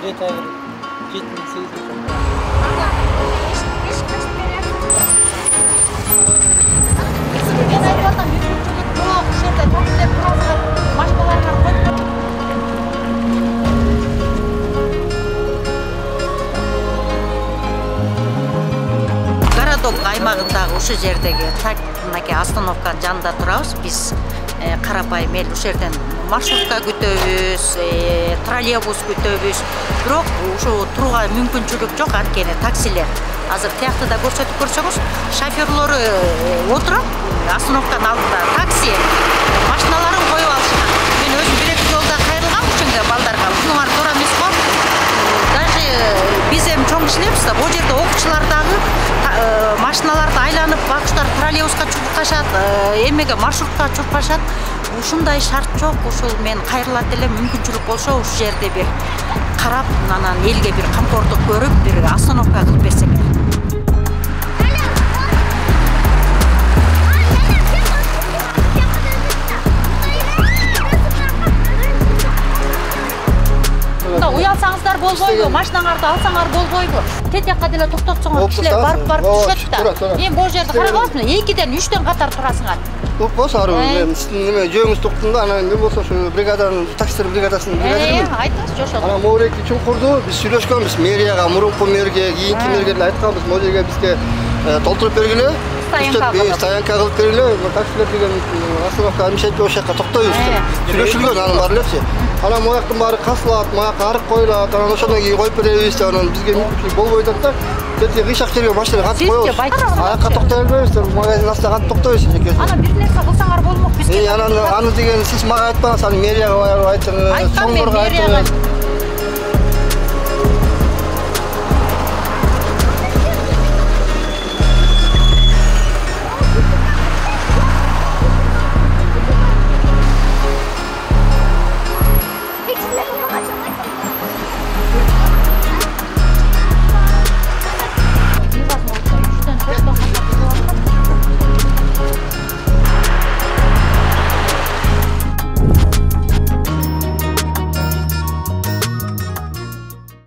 7 ай 7-8 Городок аймагындагы ушу жердеги мынакей остановканын жанында турабыз. Биз карапайым эл ушул жерден маршрутка күтөбүз, троллейбус күтөбүз. Бирок ушу турууга мүмкүнчүлүк жок, анткени таксилер. Азыр тияктыда көрсөтүп көрсөңүз, шофёрлору отуруп, остановканын алдында такси машиналарын коюп алышкан. Мен өзүм бир-эки жолда кайрылгам ушунга балдарга. Ушулар туура эмес го. Даже биз эми чоң кишилербиз да, бул жерде окуучулар дагы машиналарды айланып, бакуштар троллейбуска чуркашат, эмеге маршрутка чуркашат. Ушундай шарт жок. Ушул мен кайрылат элем, мүмкүнчүлүк болсо ушул жерде бир карап, анан элге бир камкордук көрүп, бир остановка кылып берсек. Уялсаңыздар болбойбу, машинаңарды алсаңар болбойбу. Тет жакка деле токтотсоңор кишилер барып түшөт да. Мен бул жерде карап алыпмын, 2-ден 3-тен катар турасыңар. Болсо неме жөөңүз токтун да, анан мен болсо ушу бригаданын, таксилер бригадасынын бригадирмин. Айтыңыз, жошол. Анан могуреки чуңкурду биз сүйлөшкөнбүз, мэрияга, мурунку мэрге, кийинки мэрге деле айтканбыз, могу жерге бизге толтуруп бергиле. Стоянка кылып бергиле, таксилер деген остановка мешать ошол жака токтойбуз деп. Сүйлөшүлгөн анын баары элечи. Анан мояктын баары касылат, моякка арык коюлат, анан ошондон кийин коюп беребиз деп, анан бизге мүмкүнчүлүк болбой атат да. Дети кыйшак жерге машина кантип коебуз. Аякка токтой бербейбиз, магазин астына кантип токтойбуз экөөбүз. Анан бир нерсе кылсаңар болмок бизге. Анан аны деген сиз мага айтпаңыз, аны мэрияга айтыңыз, чоңдорго айтыңыз.